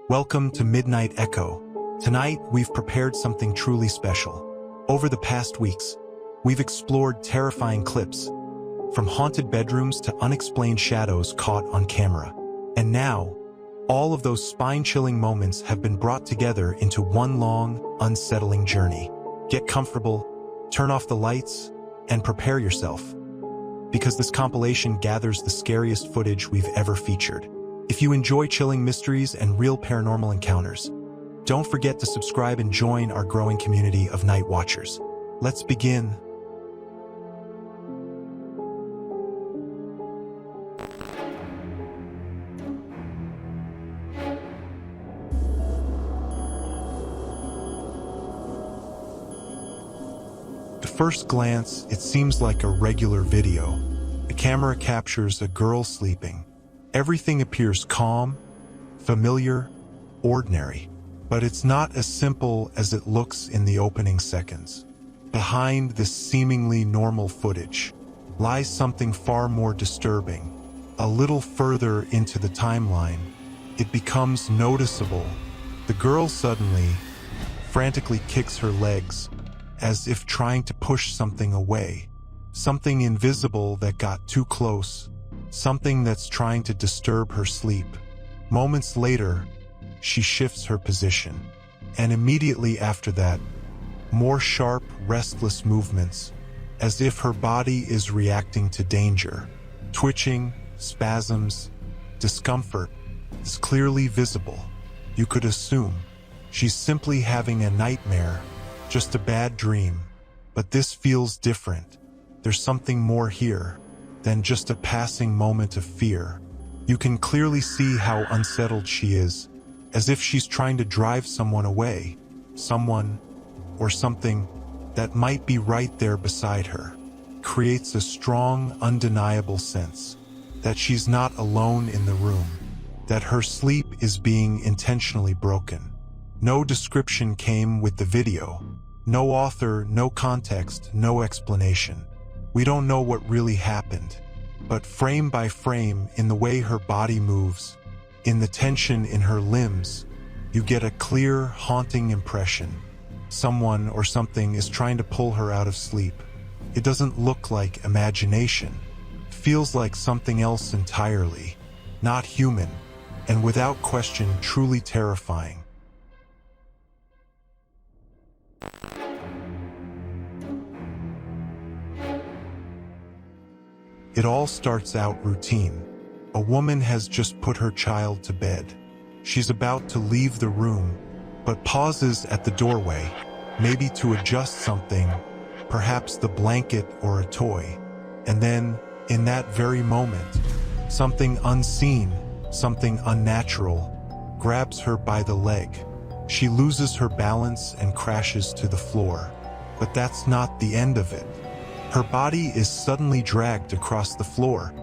Welcome to Midnight Echo. Tonight, we've prepared something truly special. Over the past weeks, we've explored terrifying clips, from haunted bedrooms to unexplained shadows caught on camera. And now, all of those spine-chilling moments have been brought together into one long, unsettling journey. Get comfortable, turn off the lights, and prepare yourself, because this compilation gathers the scariest footage we've ever featured. If you enjoy chilling mysteries and real paranormal encounters, don't forget to subscribe and join our growing community of night watchers. Let's begin. At first glance, it seems like a regular video. The camera captures a girl sleeping. Everything appears calm, familiar, ordinary. But it's not as simple as it looks in the opening seconds. Behind this seemingly normal footage lies something far more disturbing. A little further into the timeline, it becomes noticeable. The girl suddenly, frantically kicks her legs, as if trying to push something away. Something invisible that got too close. Something that's trying to disturb her sleep. Moments later, she shifts her position. And immediately after that, more sharp, restless movements, as if her body is reacting to danger. Twitching, spasms, discomfort is clearly visible. You could assume she's simply having a nightmare, just a bad dream. But this feels different. There's something more here than just a passing moment of fear. You can clearly see how unsettled she is, as if she's trying to drive someone away, someone or something that might be right there beside her. Creates a strong, undeniable sense that she's not alone in the room, that her sleep is being intentionally broken. No description came with the video. No author, no context, no explanation. We don't know what really happened, but frame by frame, in the way her body moves, in the tension in her limbs, you get a clear, haunting impression. Someone or something is trying to pull her out of sleep. It doesn't look like imagination. It feels like something else entirely, not human, and without question, truly terrifying. It all starts out routine. A woman has just put her child to bed. She's about to leave the room, but pauses at the doorway, maybe to adjust something, perhaps the blanket or a toy. And then, in that very moment, something unseen, something unnatural, grabs her by the leg. She loses her balance and crashes to the floor. But that's not the end of it. Her body is suddenly dragged across the floor,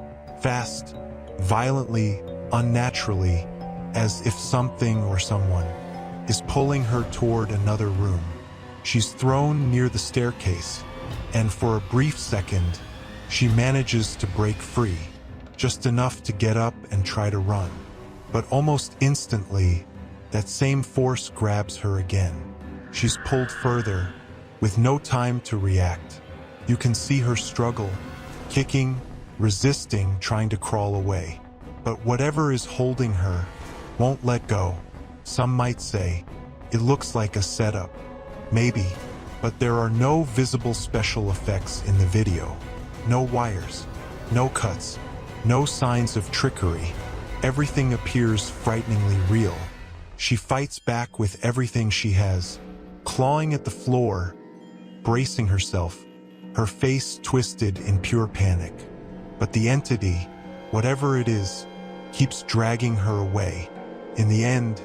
fast, violently, unnaturally, as if something or someone is pulling her toward another room. She's thrown near the staircase, and for a brief second, she manages to break free, just enough to get up and try to run. But almost instantly, that same force grabs her again. She's pulled further, with no time to react. You can see her struggle, kicking, resisting, trying to crawl away. But whatever is holding her won't let go. Some might say it looks like a setup. Maybe, but there are no visible special effects in the video. No wires, no cuts, no signs of trickery. Everything appears frighteningly real. She fights back with everything she has, clawing at the floor, bracing herself, her face twisted in pure panic. But the entity, whatever it is, keeps dragging her away. In the end,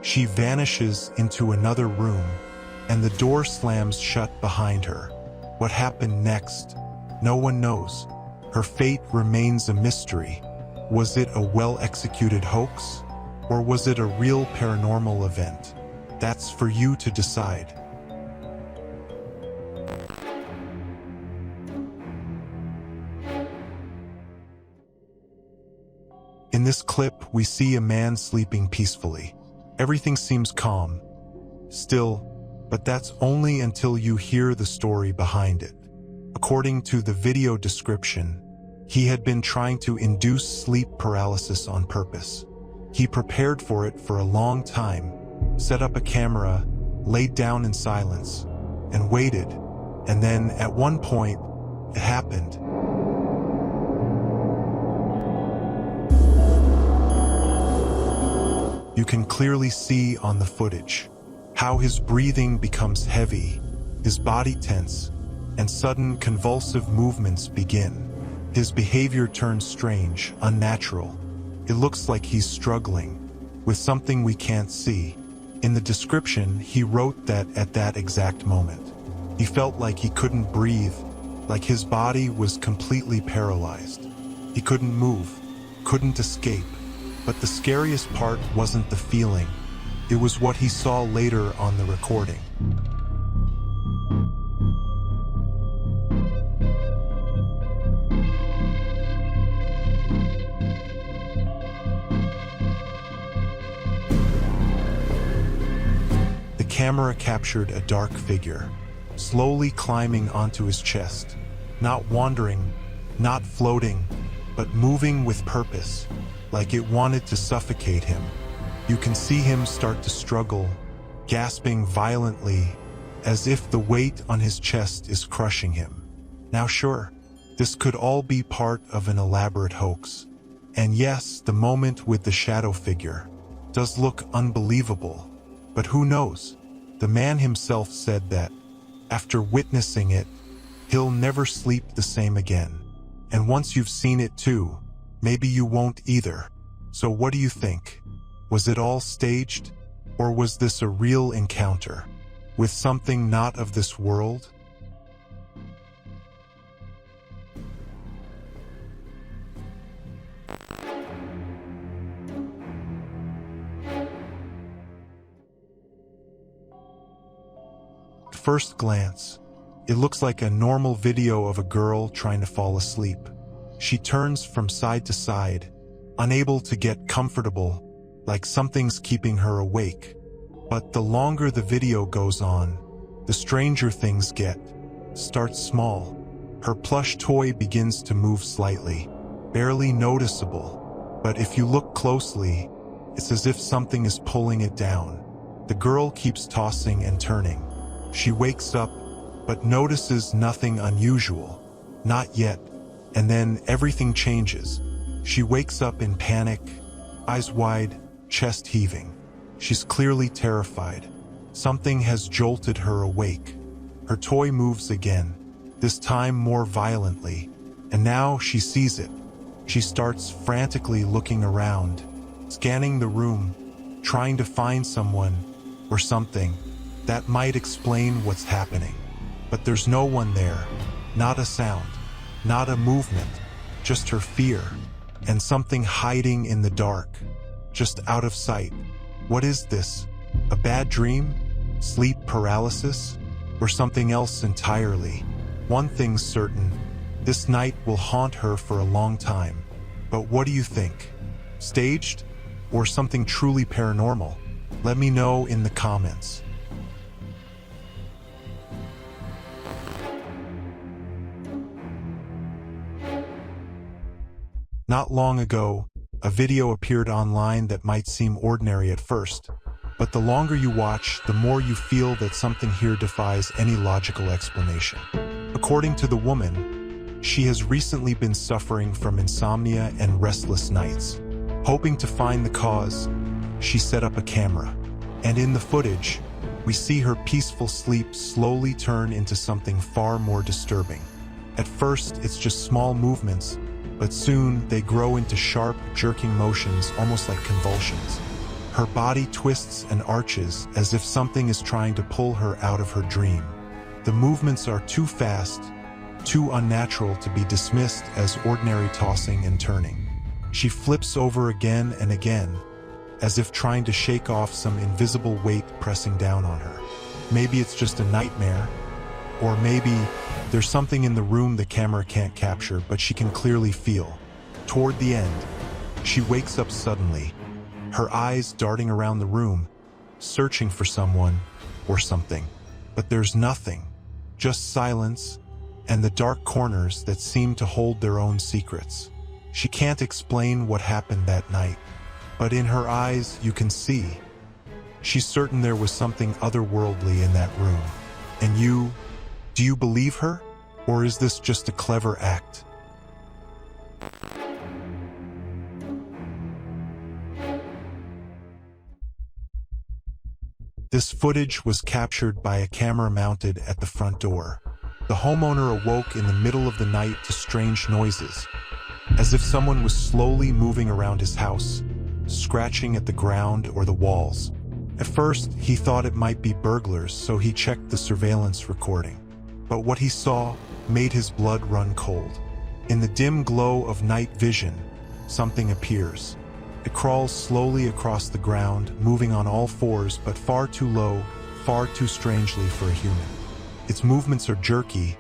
she vanishes into another room, and the door slams shut behind her. What happened next? No one knows. Her fate remains a mystery. Was it a well-executed hoax? Or was it a real paranormal event? That's for you to decide. In this clip, we see a man sleeping peacefully. Everything seems calm, still, but that's only until you hear the story behind it. According to the video description, he had been trying to induce sleep paralysis on purpose. He prepared for it for a long time, set up a camera, laid down in silence, and waited, and then at one point, it happened. You can clearly see on the footage how his breathing becomes heavy, his body tense, and sudden convulsive movements begin. His behavior turns strange, unnatural. It looks like he's struggling with something we can't see. In the description, he wrote that at that exact moment, he felt like he couldn't breathe, like his body was completely paralyzed. He couldn't move, couldn't escape. But the scariest part wasn't the feeling. It was what he saw later on the recording. The camera captured a dark figure, slowly climbing onto his chest, not wandering, not floating, but moving with purpose, like it wanted to suffocate him. You can see him start to struggle, gasping violently, as if the weight on his chest is crushing him. Now sure, this could all be part of an elaborate hoax. And yes, the moment with the shadow figure does look unbelievable, but who knows? The man himself said that, after witnessing it, he'll never sleep the same again. And once you've seen it too, maybe you won't either. So what do you think? Was it all staged? Or was this a real encounter with something not of this world? At first glance, it looks like a normal video of a girl trying to fall asleep. She turns from side to side, unable to get comfortable, like something's keeping her awake. But the longer the video goes on, the stranger things get. Starts small. Her plush toy begins to move slightly, barely noticeable. But if you look closely, it's as if something is pulling it down. The girl keeps tossing and turning. She wakes up, but notices nothing unusual. Not yet. And then everything changes. She wakes up in panic, eyes wide, chest heaving. She's clearly terrified. Something has jolted her awake. Her toy moves again, this time more violently, and now she sees it. She starts frantically looking around, scanning the room, trying to find someone or something that might explain what's happening. But there's no one there, not a sound, not a movement, just her fear, and something hiding in the dark, just out of sight. What is this? A bad dream? Sleep paralysis? Or something else entirely? One thing's certain, this night will haunt her for a long time. But what do you think? Staged? Or something truly paranormal? Let me know in the comments. Not long ago, a video appeared online that might seem ordinary at first, but the longer you watch, the more you feel that something here defies any logical explanation. According to the woman, she has recently been suffering from insomnia and restless nights. Hoping to find the cause, she set up a camera. And in the footage, we see her peaceful sleep slowly turn into something far more disturbing. At first, it's just small movements, but soon they grow into sharp, jerking motions, almost like convulsions. Her body twists and arches as if something is trying to pull her out of her dream. The movements are too fast, too unnatural to be dismissed as ordinary tossing and turning. She flips over again and again, as if trying to shake off some invisible weight pressing down on her. Maybe it's just a nightmare, or maybe there's something in the room the camera can't capture, but she can clearly feel. Toward the end, she wakes up suddenly, her eyes darting around the room, searching for someone or something. But there's nothing, just silence and the dark corners that seem to hold their own secrets. She can't explain what happened that night, but in her eyes you can see. She's certain there was something otherworldly in that room. And do you believe her? Or is this just a clever act? This footage was captured by a camera mounted at the front door. The homeowner awoke in the middle of the night to strange noises, as if someone was slowly moving around his house, scratching at the ground or the walls. At first, he thought it might be burglars, so he checked the surveillance recording. But what he saw made his blood run cold. In the dim glow of night vision, something appears. It crawls slowly across the ground, moving on all fours, but far too low, far too strangely for a human. Its movements are jerky,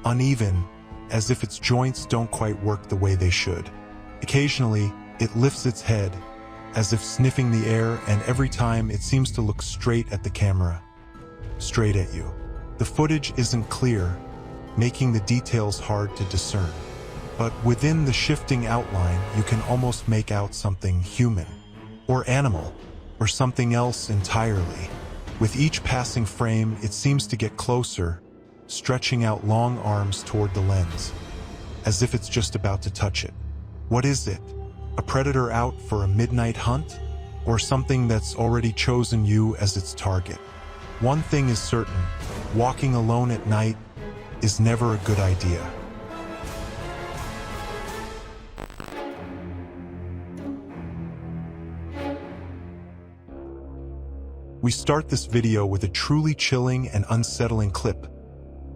uneven, as if its joints don't quite work the way they should. Occasionally, it lifts its head, as if sniffing the air, and every time it seems to look straight at the camera. Straight at you. The footage isn't clear, making the details hard to discern. But within the shifting outline, you can almost make out something human, or animal, or something else entirely. With each passing frame, it seems to get closer, stretching out long arms toward the lens, as if it's just about to touch it. What is it? A predator out for a midnight hunt? Or something that's already chosen you as its target? One thing is certain, walking alone at night is never a good idea. We start this video with a truly chilling and unsettling clip,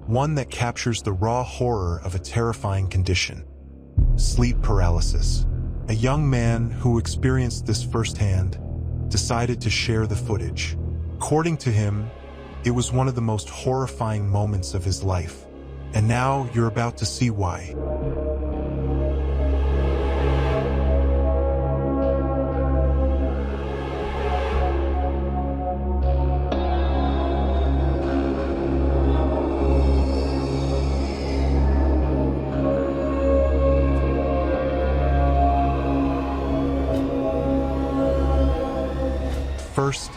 one that captures the raw horror of a terrifying condition: sleep paralysis. A young man who experienced this firsthand decided to share the footage. According to him, it was one of the most horrifying moments of his life. And now you're about to see why. First,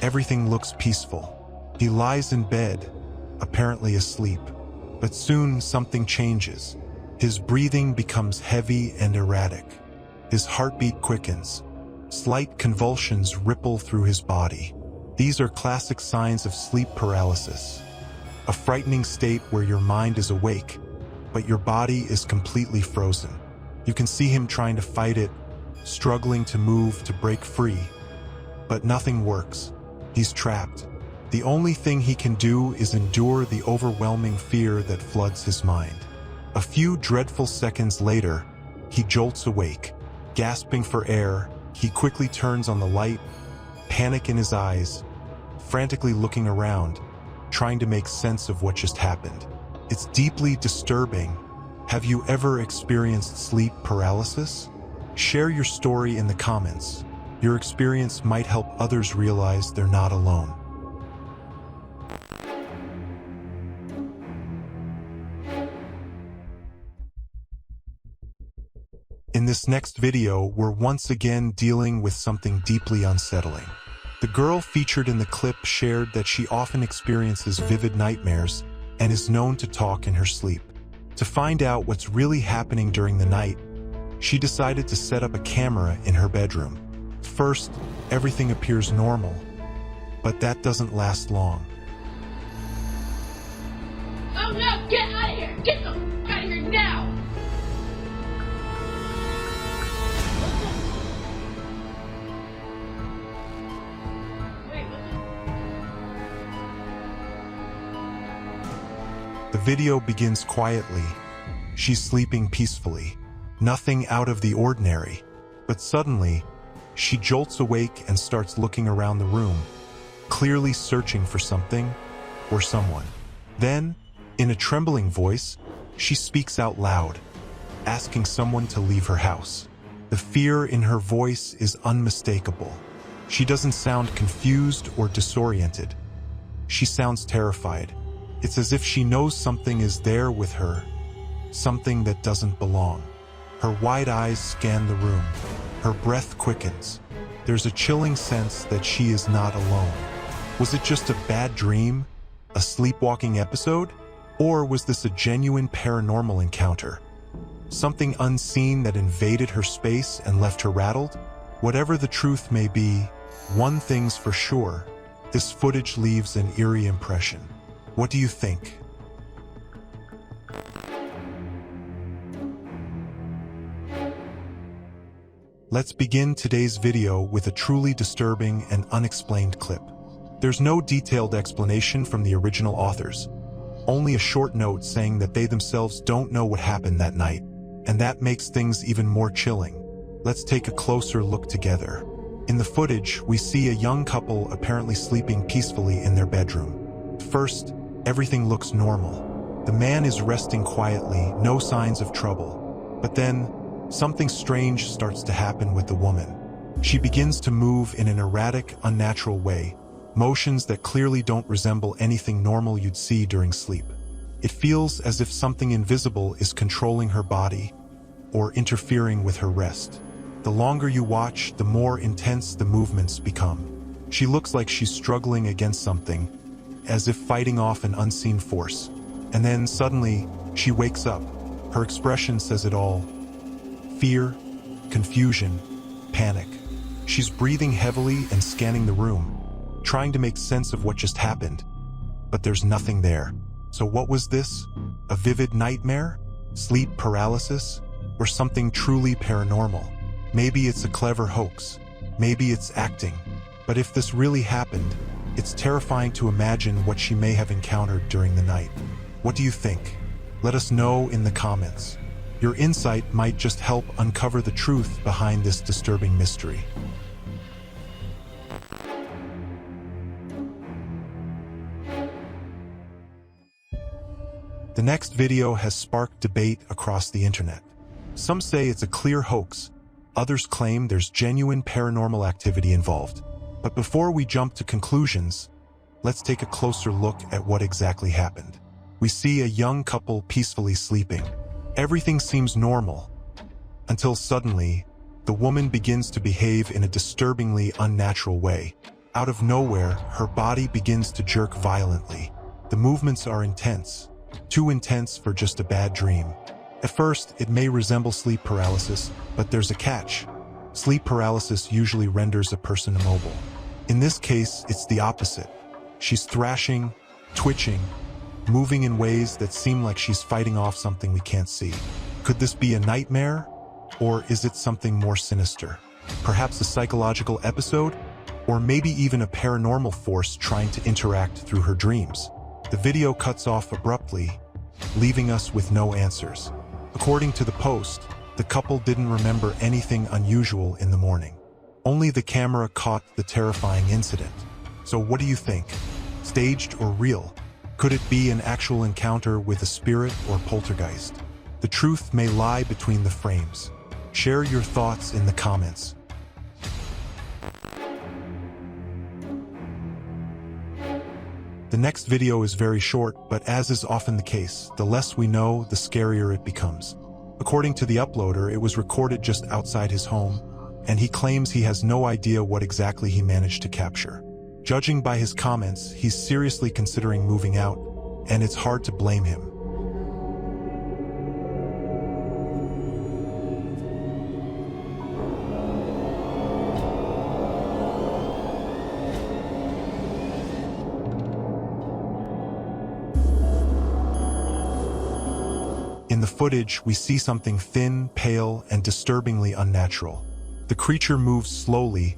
everything looks peaceful. He lies in bed, apparently asleep. But soon something changes. His breathing becomes heavy and erratic. His heartbeat quickens. Slight convulsions ripple through his body. These are classic signs of sleep paralysis. A frightening state where your mind is awake, but your body is completely frozen. You can see him trying to fight it, struggling to move, to break free. But nothing works. He's trapped. The only thing he can do is endure the overwhelming fear that floods his mind. A few dreadful seconds later, he jolts awake. Gasping for air, he quickly turns on the light, panic in his eyes, frantically looking around, trying to make sense of what just happened. It's deeply disturbing. Have you ever experienced sleep paralysis? Share your story in the comments. Your experience might help others realize they're not alone. In this next video, we're once again dealing with something deeply unsettling. The girl featured in the clip shared that she often experiences vivid nightmares and is known to talk in her sleep. To find out what's really happening during the night, she decided to set up a camera in her bedroom. First, everything appears normal, but that doesn't last long. Oh no! Get out of here! Get the f*** out of here now! The video begins quietly. She's sleeping peacefully. Nothing out of the ordinary. But suddenly, she jolts awake and starts looking around the room, clearly searching for something or someone. Then, in a trembling voice, she speaks out loud, asking someone to leave her house. The fear in her voice is unmistakable. She doesn't sound confused or disoriented. She sounds terrified. It's as if she knows something is there with her, something that doesn't belong. Her wide eyes scan the room. Her breath quickens. There's a chilling sense that she is not alone. Was it just a bad dream? A sleepwalking episode? Or was this a genuine paranormal encounter? Something unseen that invaded her space and left her rattled? Whatever the truth may be, one thing's for sure. This footage leaves an eerie impression. What do you think? Let's begin today's video with a truly disturbing and unexplained clip. There's no detailed explanation from the original authors, only a short note saying that they themselves don't know what happened that night, and that makes things even more chilling. Let's take a closer look together. In the footage, we see a young couple apparently sleeping peacefully in their bedroom. First, everything looks normal. The man is resting quietly, no signs of trouble. But then, something strange starts to happen with the woman. She begins to move in an erratic, unnatural way, motions that clearly don't resemble anything normal you'd see during sleep. It feels as if something invisible is controlling her body or interfering with her rest. The longer you watch, the more intense the movements become. She looks like she's struggling against something, as if fighting off an unseen force. And then suddenly, she wakes up. Her expression says it all. Fear, confusion, panic. She's breathing heavily and scanning the room, trying to make sense of what just happened. But there's nothing there. So what was this? A vivid nightmare? Sleep paralysis? Or something truly paranormal? Maybe it's a clever hoax. Maybe it's acting. But if this really happened, it's terrifying to imagine what she may have encountered during the night. What do you think? Let us know in the comments. Your insight might just help uncover the truth behind this disturbing mystery. The next video has sparked debate across the internet. Some say it's a clear hoax. Others claim there's genuine paranormal activity involved. But before we jump to conclusions, let's take a closer look at what exactly happened. We see a young couple peacefully sleeping. Everything seems normal, until suddenly, the woman begins to behave in a disturbingly unnatural way. Out of nowhere, her body begins to jerk violently. The movements are intense, too intense for just a bad dream. At first, it may resemble sleep paralysis, but there's a catch. Sleep paralysis usually renders a person immobile. In this case, it's the opposite. She's thrashing, twitching, moving in ways that seem like she's fighting off something we can't see. Could this be a nightmare? Or is it something more sinister? Perhaps a psychological episode? Or maybe even a paranormal force trying to interact through her dreams? The video cuts off abruptly, leaving us with no answers. According to the post, the couple didn't remember anything unusual in the morning. Only the camera caught the terrifying incident. So what do you think? Staged or real? Could it be an actual encounter with a spirit or poltergeist? The truth may lie between the frames. Share your thoughts in the comments. The next video is very short, but as is often the case, the less we know, the scarier it becomes. According to the uploader, it was recorded just outside his home, and he claims he has no idea what exactly he managed to capture. Judging by his comments, he's seriously considering moving out, and it's hard to blame him. In the footage, we see something thin, pale, and disturbingly unnatural. The creature moves slowly,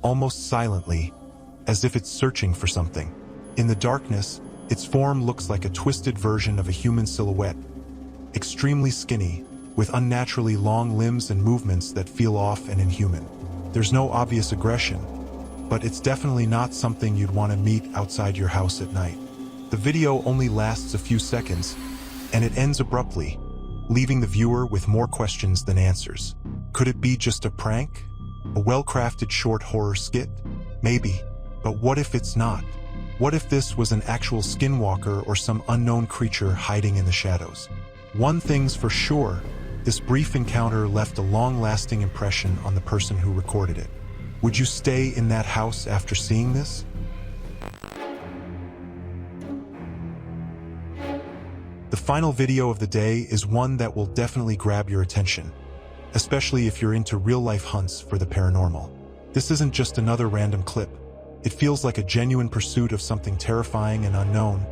almost silently, as if it's searching for something. In the darkness, its form looks like a twisted version of a human silhouette, extremely skinny, with unnaturally long limbs and movements that feel off and inhuman. There's no obvious aggression, but it's definitely not something you'd want to meet outside your house at night. The video only lasts a few seconds, and it ends abruptly, leaving the viewer with more questions than answers. Could it be just a prank? A well-crafted short horror skit? Maybe, but what if it's not? What if this was an actual skinwalker or some unknown creature hiding in the shadows? One thing's for sure, this brief encounter left a long-lasting impression on the person who recorded it. Would you stay in that house after seeing this? The final video of the day is one that will definitely grab your attention, especially if you're into real-life hunts for the paranormal. This isn't just another random clip. It feels like a genuine pursuit of something terrifying and unknown.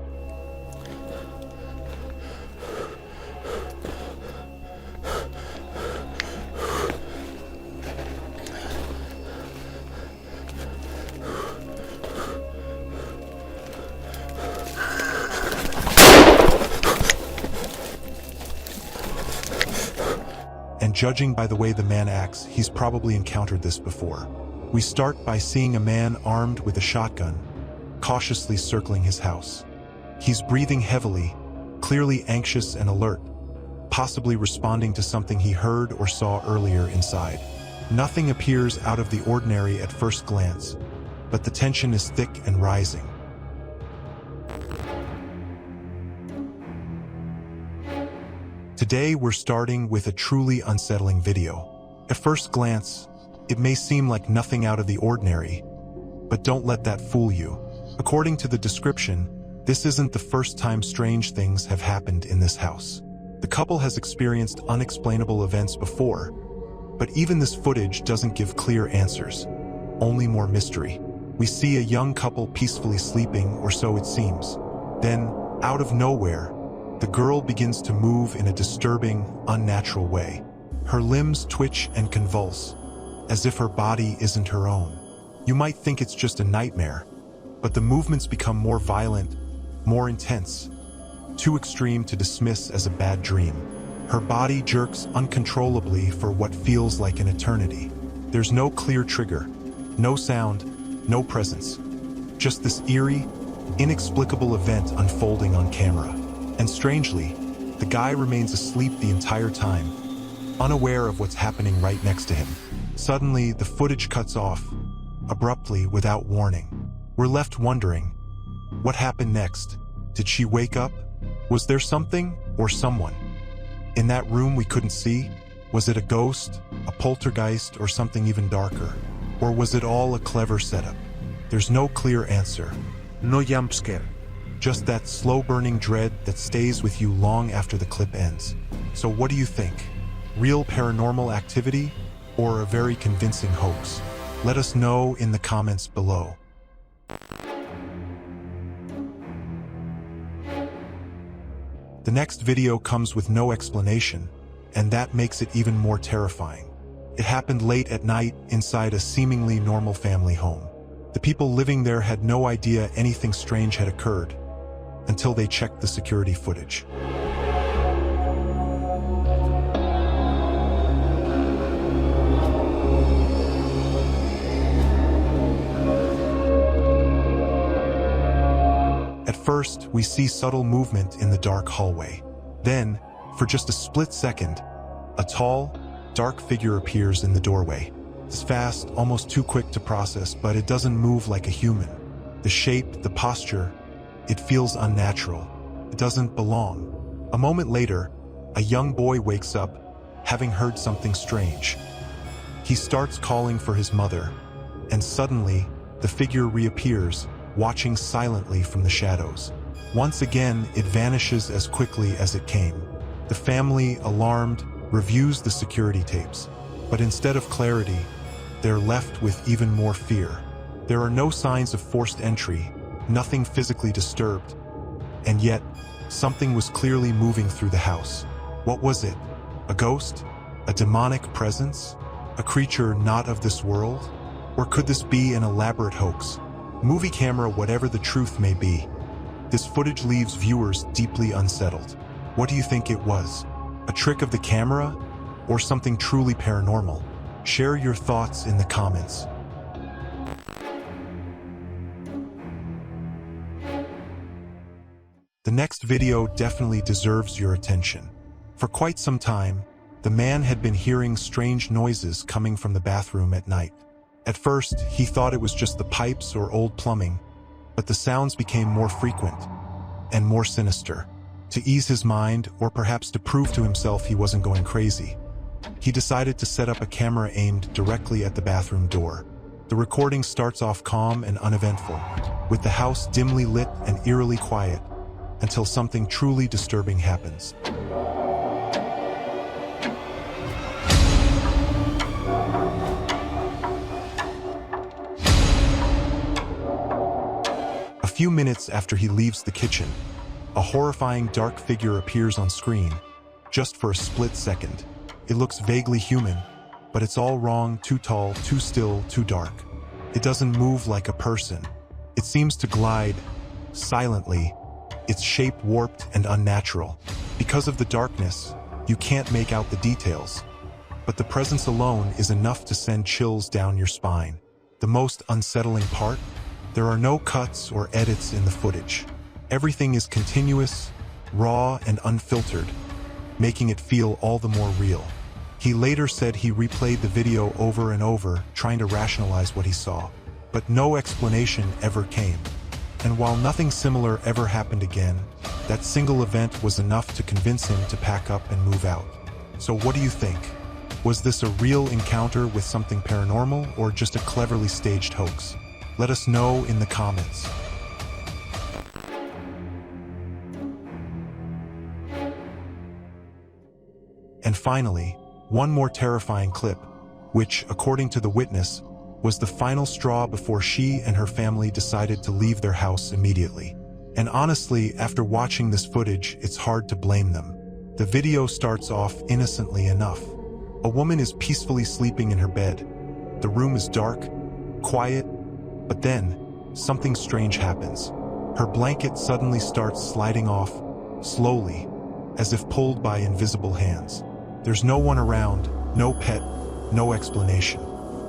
And judging by the way the man acts, he's probably encountered this before. We start by seeing a man armed with a shotgun, cautiously circling his house. He's breathing heavily, clearly anxious and alert, possibly responding to something he heard or saw earlier inside. Nothing appears out of the ordinary at first glance, but the tension is thick and rising. Today we're starting with a truly unsettling video. At first glance, it may seem like nothing out of the ordinary, but don't let that fool you. According to the description, this isn't the first time strange things have happened in this house. The couple has experienced unexplainable events before, but even this footage doesn't give clear answers, only more mystery. We see a young couple peacefully sleeping, or so it seems. Then, out of nowhere, the girl begins to move in a disturbing, unnatural way. Her limbs twitch and convulse, as if her body isn't her own. You might think it's just a nightmare, but the movements become more violent, more intense, too extreme to dismiss as a bad dream. Her body jerks uncontrollably for what feels like an eternity. There's no clear trigger, no sound, no presence. Just this eerie, inexplicable event unfolding on camera. And strangely, the guy remains asleep the entire time, unaware of what's happening right next to him. Suddenly, the footage cuts off, abruptly, without warning. We're left wondering, what happened next? Did she wake up? Was there something or someone in that room we couldn't see? Was it a ghost, a poltergeist, or something even darker? Or was it all a clever setup? There's no clear answer. No jump scare. Just that slow-burning dread that stays with you long after the clip ends. So what do you think? Real paranormal activity or a very convincing hoax? Let us know in the comments below. The next video comes with no explanation, and that makes it even more terrifying. It happened late at night inside a seemingly normal family home. The people living there had no idea anything strange had occurred until they checked the security footage. At first, we see subtle movement in the dark hallway. Then, for just a split second, a tall, dark figure appears in the doorway. It's fast, almost too quick to process, but it doesn't move like a human. The shape, the posture, it feels unnatural. It doesn't belong. A moment later, a young boy wakes up, having heard something strange. He starts calling for his mother, and suddenly, the figure reappears, watching silently from the shadows. Once again, it vanishes as quickly as it came. The family, alarmed, reviews the security tapes, but instead of clarity, they're left with even more fear. There are no signs of forced entry, nothing physically disturbed, and yet, something was clearly moving through the house. What was it? A ghost? A demonic presence? A creature not of this world? Or could this be an elaborate hoax? Movie camera, whatever the truth may be, this footage leaves viewers deeply unsettled. What do you think it was? A trick of the camera? Or something truly paranormal? Share your thoughts in the comments. The next video definitely deserves your attention. For quite some time, the man had been hearing strange noises coming from the bathroom at night. At first, he thought it was just the pipes or old plumbing, but the sounds became more frequent and more sinister. To ease his mind, or perhaps to prove to himself he wasn't going crazy, he decided to set up a camera aimed directly at the bathroom door. The recording starts off calm and uneventful, with the house dimly lit and eerily quiet, until something truly disturbing happens. A few minutes after he leaves the kitchen, a horrifying dark figure appears on screen, just for a split second. It looks vaguely human, but it's all wrong, too tall, too still, too dark. It doesn't move like a person. It seems to glide silently, its shape warped and unnatural. Because of the darkness, you can't make out the details, but the presence alone is enough to send chills down your spine. The most unsettling part? There are no cuts or edits in the footage. Everything is continuous, raw, and unfiltered, making it feel all the more real. He later said he replayed the video over and over, trying to rationalize what he saw, but no explanation ever came. And while nothing similar ever happened again, that single event was enough to convince him to pack up and move out. So what do you think? Was this a real encounter with something paranormal, or just a cleverly staged hoax? Let us know in the comments. And finally, one more terrifying clip, which, according to the witness, was the final straw before she and her family decided to leave their house immediately. And honestly, after watching this footage, it's hard to blame them. The video starts off innocently enough. A woman is peacefully sleeping in her bed. The room is dark, quiet, but then, something strange happens. Her blanket suddenly starts sliding off, slowly, as if pulled by invisible hands. There's no one around, no pet, no explanation.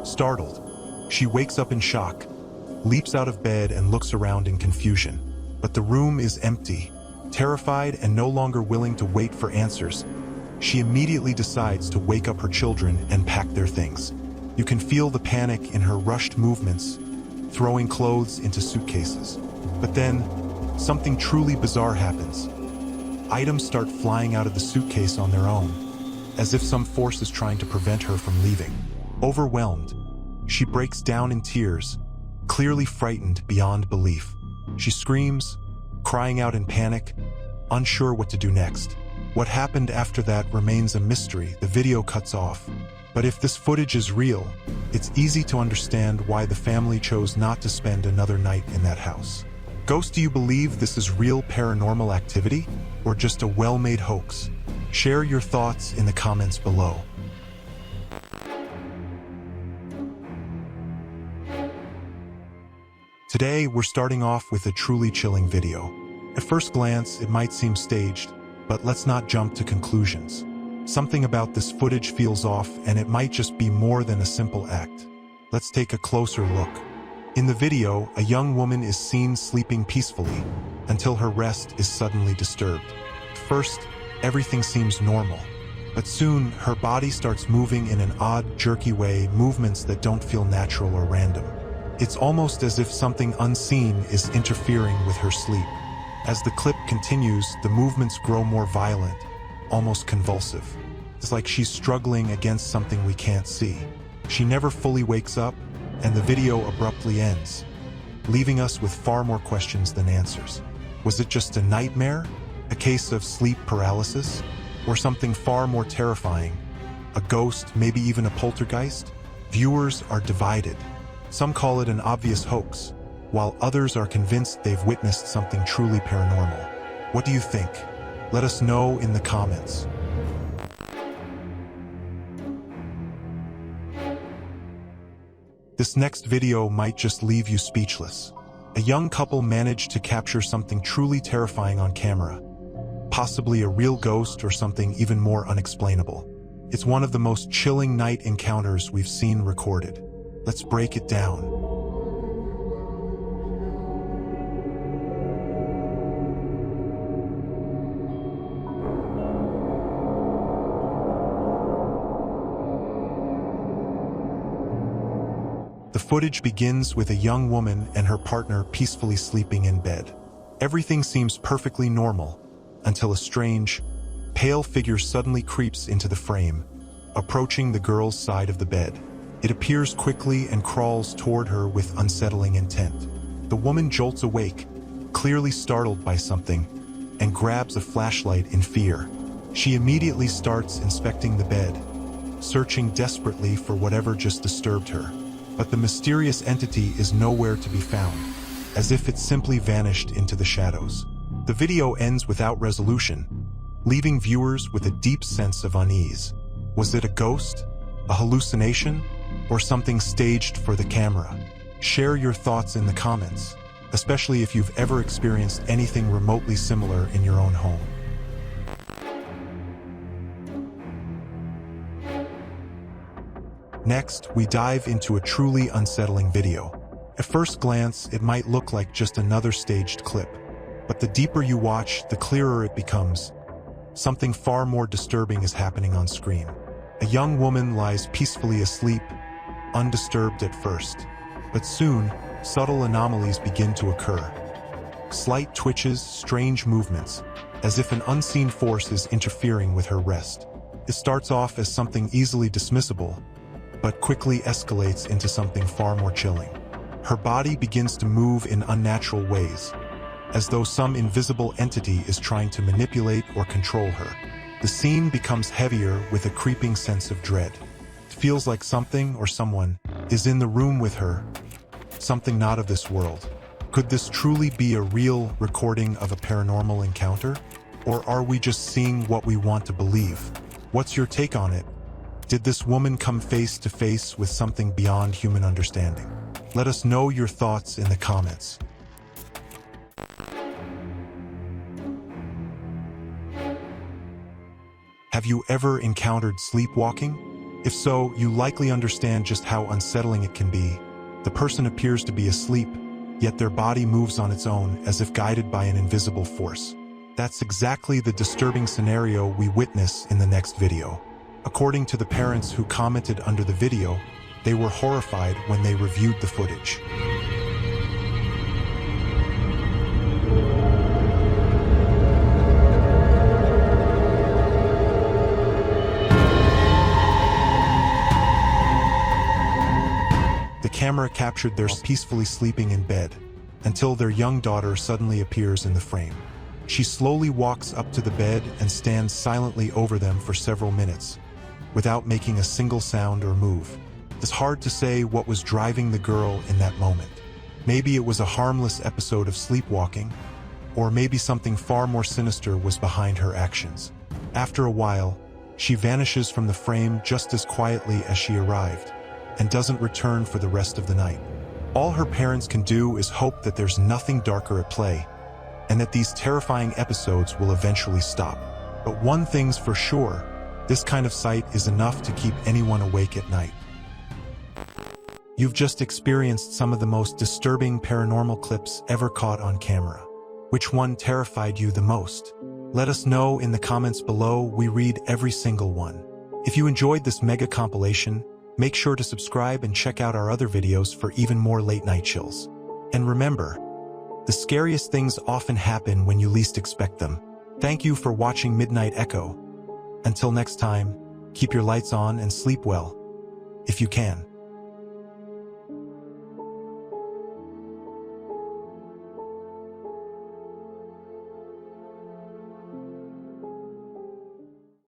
Startled, she wakes up in shock, leaps out of bed and looks around in confusion. But the room is empty. Terrified and no longer willing to wait for answers, she immediately decides to wake up her children and pack their things. You can feel the panic in her rushed movements, throwing clothes into suitcases. But then, something truly bizarre happens. Items start flying out of the suitcase on their own, as if some force is trying to prevent her from leaving. Overwhelmed, she breaks down in tears, clearly frightened beyond belief. She screams, crying out in panic, unsure what to do next. What happened after that remains a mystery. The video cuts off. But if this footage is real, it's easy to understand why the family chose not to spend another night in that house. Ghost, do you believe this is real paranormal activity, or just a well-made hoax? Share your thoughts in the comments below. Today, we're starting off with a truly chilling video. At first glance, it might seem staged, but let's not jump to conclusions. Something about this footage feels off, and it might just be more than a simple act. Let's take a closer look. In the video, a young woman is seen sleeping peacefully until her rest is suddenly disturbed. At first, everything seems normal, but soon her body starts moving in an odd, jerky way, movements that don't feel natural or random. It's almost as if something unseen is interfering with her sleep. As the clip continues, the movements grow more violent, almost convulsive. It's like she's struggling against something we can't see. She never fully wakes up, and the video abruptly ends, leaving us with far more questions than answers. Was it just a nightmare? A case of sleep paralysis? Or something far more terrifying? A ghost, maybe even a poltergeist? Viewers are divided. Some call it an obvious hoax, while others are convinced they've witnessed something truly paranormal. What do you think? Let us know in the comments. This next video might just leave you speechless. A young couple managed to capture something truly terrifying on camera. Possibly a real ghost or something even more unexplainable. It's one of the most chilling night encounters we've seen recorded. Let's break it down. footage begins with a young woman and her partner peacefully sleeping in bed. Everything seems perfectly normal, until a strange, pale figure suddenly creeps into the frame, approaching the girl's side of the bed. It appears quickly and crawls toward her with unsettling intent. The woman jolts awake, clearly startled by something, and grabs a flashlight in fear. She immediately starts inspecting the bed, searching desperately for whatever just disturbed her. But the mysterious entity is nowhere to be found, as if it simply vanished into the shadows. The video ends without resolution, leaving viewers with a deep sense of unease. Was it a ghost, a hallucination, or something staged for the camera? Share your thoughts in the comments, especially if you've ever experienced anything remotely similar in your own home. Next, we dive into a truly unsettling video. At first glance, it might look like just another staged clip, but the deeper you watch, the clearer it becomes. Something far more disturbing is happening on screen. A young woman lies peacefully asleep, undisturbed at first, but soon, subtle anomalies begin to occur. Slight twitches, strange movements, as if an unseen force is interfering with her rest. It starts off as something easily dismissible, but quickly escalates into something far more chilling. Her body begins to move in unnatural ways, as though some invisible entity is trying to manipulate or control her. The scene becomes heavier with a creeping sense of dread. It feels like something or someone is in the room with her, something not of this world. Could this truly be a real recording of a paranormal encounter? Or are we just seeing what we want to believe? What's your take on it? Did this woman come face to face with something beyond human understanding? Let us know your thoughts in the comments. Have you ever encountered sleepwalking? If so, you likely understand just how unsettling it can be. The person appears to be asleep, yet their body moves on its own as if guided by an invisible force. That's exactly the disturbing scenario we witness in the next video. According to the parents who commented under the video, they were horrified when they reviewed the footage. The camera captured their peacefully sleeping in bed, until their young daughter suddenly appears in the frame. She slowly walks up to the bed and stands silently over them for several minutes, without making a single sound or move. It's hard to say what was driving the girl in that moment. Maybe it was a harmless episode of sleepwalking, or maybe something far more sinister was behind her actions. After a while, she vanishes from the frame just as quietly as she arrived, and doesn't return for the rest of the night. All her parents can do is hope that there's nothing darker at play, and that these terrifying episodes will eventually stop. But one thing's for sure, this kind of sight is enough to keep anyone awake at night. You've just experienced some of the most disturbing paranormal clips ever caught on camera. Which one terrified you the most? Let us know in the comments below. We read every single one. If you enjoyed this mega compilation, make sure to subscribe and check out our other videos for even more late-night chills. And remember, the scariest things often happen when you least expect them. Thank you for watching Midnight Echo. Until next time, keep your lights on and sleep well, if you can.